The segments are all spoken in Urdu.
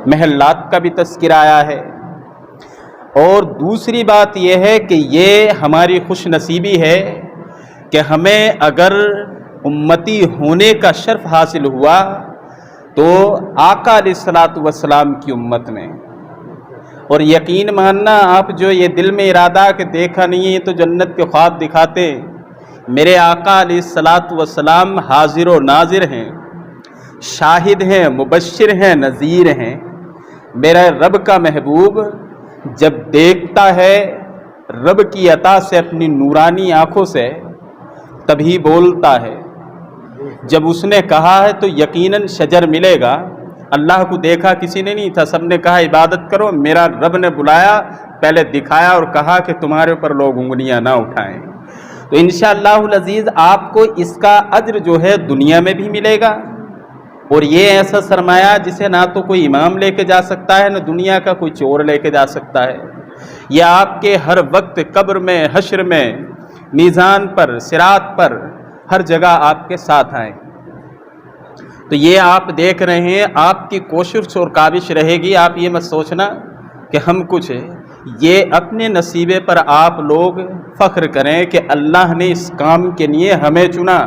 محلات کا بھی تذکرہ آیا ہے۔ اور دوسری بات یہ ہے کہ یہ ہماری خوش نصیبی ہے کہ ہمیں اگر امتی ہونے کا شرف حاصل ہوا تو آقا علیہ الصلوۃ والسلام کی امت میں۔ اور یقین ماننا، آپ جو یہ دل میں ارادہ کہ دیکھا نہیں ہے تو جنت کے خواب دکھاتے، میرے آقا علیہ الصلوۃ والسلام حاضر و ناظر ہیں، شاہد ہیں، مبشر ہیں، نذیر ہیں۔ میرا رب کا محبوب جب دیکھتا ہے رب کی عطا سے اپنی نورانی آنکھوں سے تبھی بولتا ہے۔ جب اس نے کہا ہے تو یقیناً شجر ملے گا۔ اللہ کو دیکھا کسی نے نہیں تھا، سب نے کہا عبادت کرو، میرا رب نے بلایا، پہلے دکھایا اور کہا کہ تمہارے اوپر لوگ انگلیاں نہ اٹھائیں۔ تو انشاءاللہ العزیز آپ کو اس کا اجر جو ہے دنیا میں بھی ملے گا، اور یہ ایسا سرمایہ جسے نہ تو کوئی امام لے کے جا سکتا ہے، نہ دنیا کا کوئی چور لے کے جا سکتا ہے۔ یہ آپ کے ہر وقت قبر میں، حشر میں، میزان پر، صراط پر، ہر جگہ آپ کے ساتھ آئیں۔ تو یہ آپ دیکھ رہے ہیں، آپ کی کوشش اور کاوش رہے گی، آپ یہ مت سوچنا کہ ہم کچھ ہے، یہ اپنے نصیبے پر آپ لوگ فخر کریں کہ اللہ نے اس کام کے لیے ہمیں چنا،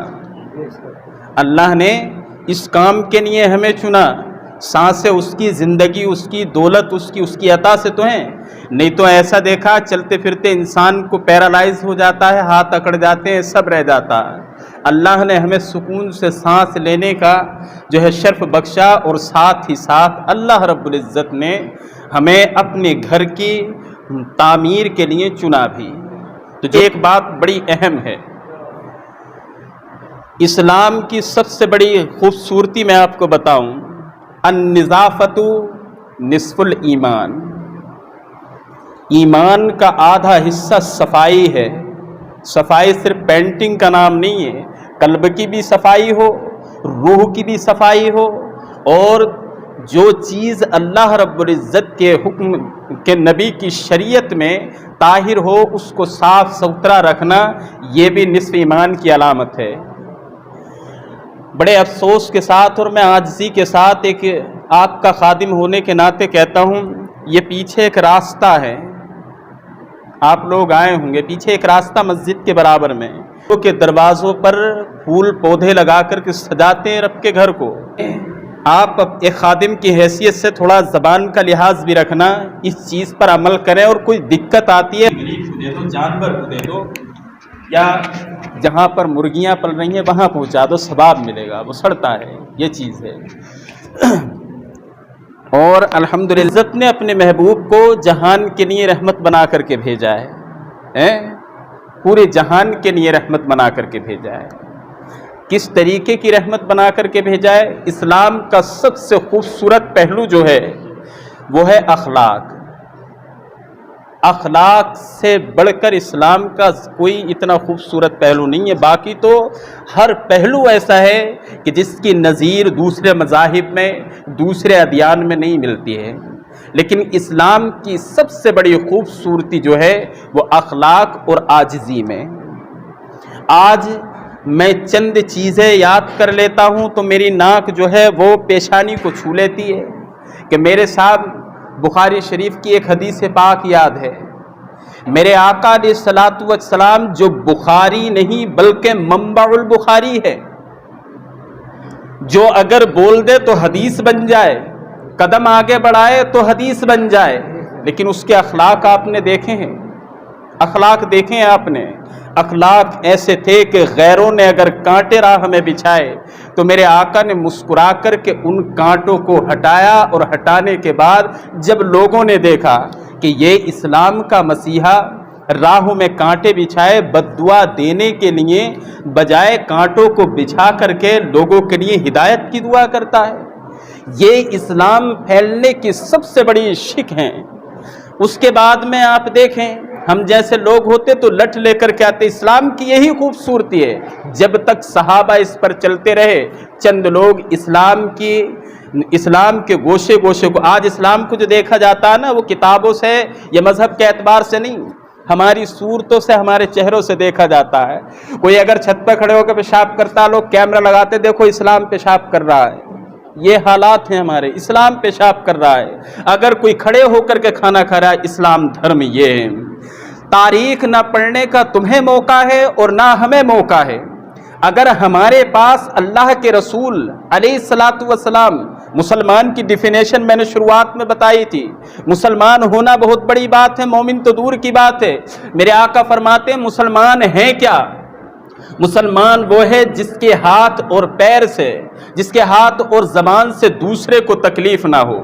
اللہ نے اس کام کے لیے ہمیں چنا۔ سانسیں اس کی، زندگی اس کی، دولت اس کی عطا سے تو ہیں، نہیں تو ایسا دیکھا چلتے پھرتے انسان کو پیرالائز ہو جاتا ہے، ہاتھ اکڑ جاتے ہیں، سب رہ جاتا ہے۔ اللہ نے ہمیں سکون سے سانس لینے کا جو ہے شرف بخشا، اور ساتھ ہی ساتھ اللہ رب العزت نے ہمیں اپنے گھر کی تعمیر کے لیے چنا بھی۔ تو جو ایک بات بڑی اہم ہے، اسلام کی سب سے بڑی خوبصورتی میں آپ کو بتاؤں، النظافۃ نصف الایمان، ایمان کا آدھا حصہ صفائی ہے۔ صفائی صرف پینٹنگ کا نام نہیں ہے، قلب کی بھی صفائی ہو، روح کی بھی صفائی ہو، اور جو چیز اللہ رب العزت کے حکم کے نبی کی شریعت میں طاہر ہو اس کو صاف ستھرا رکھنا، یہ بھی نصف ایمان کی علامت ہے۔ بڑے افسوس کے ساتھ اور میں عاجزی کے ساتھ ایک آپ کا خادم ہونے کے ناطے کہتا ہوں، یہ پیچھے ایک راستہ ہے، آپ لوگ آئے ہوں گے، پیچھے ایک راستہ مسجد کے برابر میں، کے دروازوں پر پھول پودے لگا کر کے سجاتے ہیں رب کے گھر کو۔ آپ ایک خادم کی حیثیت سے تھوڑا زبان کا لحاظ بھی رکھنا، اس چیز پر عمل کریں، اور کوئی دقت آتی ہے غریب کو دے دو، جانور کو دے دو، یا جہاں پر مرغیاں پل رہی ہیں وہاں پہنچا دو، ثواب ملے گا، وہ سڑتا ہے، یہ چیز ہے۔ اور الحمدللہ عزت نے اپنے محبوب کو جہان کے لیے رحمت بنا کر کے بھیجا ہے، پورے جہان کے لیے رحمت بنا کر کے بھیجا ہے۔ کس طریقے کی رحمت بنا کر کے بھیجا ہے؟ اسلام کا سب سے خوبصورت پہلو جو ہے وہ ہے اخلاق۔ اخلاق سے بڑھ کر اسلام کا کوئی اتنا خوبصورت پہلو نہیں ہے، باقی تو ہر پہلو ایسا ہے کہ جس کی نظیر دوسرے مذاہب میں، دوسرے ادیان میں نہیں ملتی ہے، لیکن اسلام کی سب سے بڑی خوبصورتی جو ہے وہ اخلاق اور عاجزی میں۔ آج میں چند چیزیں یاد کر لیتا ہوں تو میری ناک جو ہے وہ پیشانی کو چھو لیتی ہے کہ میرے ساتھ بخاری شریف کی ایک حدیث پاک یاد ہے، میرے آقا علیہ الصلوۃ والسلام جو بخاری نہیں بلکہ منبع البخاری ہے، جو اگر بول دے تو حدیث بن جائے، قدم آگے بڑھائے تو حدیث بن جائے، لیکن اس کے اخلاق آپ نے دیکھے ہیں، اخلاق دیکھیں آپ نے، اخلاق ایسے تھے کہ غیروں نے اگر کانٹے راہ میں بچھائے تو میرے آقا نے مسکرا کر کے ان کانٹوں کو ہٹایا، اور ہٹانے کے بعد جب لوگوں نے دیکھا کہ یہ اسلام کا مسیحا راہوں میں کانٹے بچھائے بد دعا دینے کے لیے بجائے کانٹوں کو بچھا کر کے لوگوں کے لیے ہدایت کی دعا کرتا ہے، یہ اسلام پھیلنے کی سب سے بڑی شک ہے۔ اس کے بعد میں آپ دیکھیں ہم جیسے لوگ ہوتے تو لٹ لے کر کے آتے، اسلام کی یہی خوبصورتی ہے، جب تک صحابہ اس پر چلتے رہے، چند لوگ اسلام کے گوشے گوشے کو، آج اسلام کو جو دیکھا جاتا ہے نا وہ کتابوں سے یا مذہب کے اعتبار سے نہیں، ہماری صورتوں سے، ہمارے چہروں سے دیکھا جاتا ہے۔ کوئی اگر چھت پہ کھڑے ہو کے پیشاب کرتا، لوگ کیمرہ لگاتے، دیکھو اسلام پیشاب کر رہا ہے، یہ حالات ہیں ہمارے. اسلام پیشاب کر رہا ہے. اگر کوئی کھڑے ہو کر کے کھانا کھا رہا ہے، اسلام دھرم یہ ہے. تاریخ نہ پڑھنے کا تمہیں موقع ہے اور نہ ہمیں موقع ہے. اگر ہمارے پاس اللہ کے رسول علیہ الصلاۃ والسلام، مسلمان کی ڈیفینیشن میں نے شروعات میں بتائی تھی. مسلمان ہونا بہت بڑی بات ہے، مومن تو دور کی بات ہے. میرے آقا فرماتے ہیں مسلمان ہیں کیا؟ مسلمان وہ ہے جس کے ہاتھ اور پیر سے، جس کے ہاتھ اور زبان سے دوسرے کو تکلیف نہ ہو.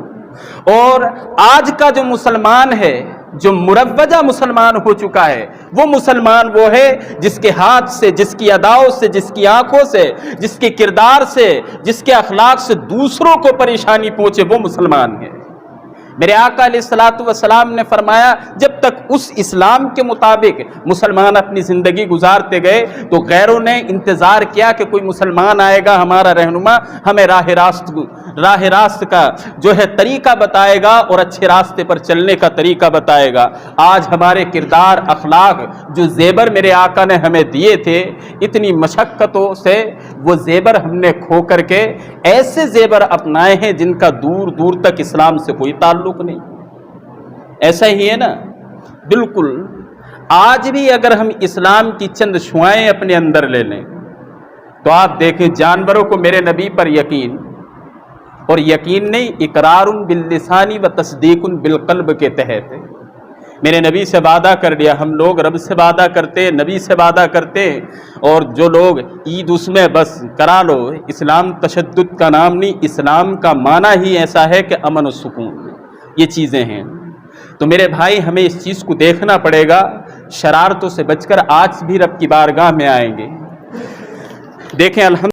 اور آج کا جو مسلمان ہے، جو مروجہ مسلمان ہو چکا ہے، وہ مسلمان وہ ہے جس کے ہاتھ سے، جس کی اداؤں سے، جس کی آنکھوں سے، جس کے کردار سے، جس کے اخلاق سے دوسروں کو پریشانی پہنچے، وہ مسلمان ہے. میرے آقا علیہ الصلاۃ والسلام نے فرمایا جب تک اس اسلام کے مطابق مسلمان اپنی زندگی گزارتے گئے تو غیروں نے انتظار کیا کہ کوئی مسلمان آئے گا ہمارا رہنما، ہمیں راہ راست کا جو ہے طریقہ بتائے گا اور اچھے راستے پر چلنے کا طریقہ بتائے گا. آج ہمارے کردار، اخلاق، جو زیور میرے آقا نے ہمیں دیے تھے، اتنی مشقتوں سے وہ زیور ہم نے کھو کر کے ایسے زیور اپنائے ہیں جن کا دور دور تک اسلام سے کوئی تعلق نہیں. ایسا ہی ہے نا؟ بالکل. آج بھی اگر ہم اسلام کی چند شعائیں اپنے اندر لے لیں تو آپ دیکھیں جانوروں کو میرے نبی پر یقین، اور یقین نہیں، اقرار باللسانی و تصدیق بالقلب کے تحت میرے نبی سے وعدہ کر لیا. ہم لوگ رب سے وعدہ کرتے، نبی سے وعدہ کرتے، اور جو لوگ عید اس میں بس کرا لو. اسلام تشدد کا نام نہیں، اسلام کا معنی ہی ایسا ہے کہ امن و سکون، یہ چیزیں ہیں. تو میرے بھائی ہمیں اس چیز کو دیکھنا پڑے گا. شرارتوں سے بچ کر آج بھی رب کی بارگاہ میں آئیں گے. دیکھیں الحمد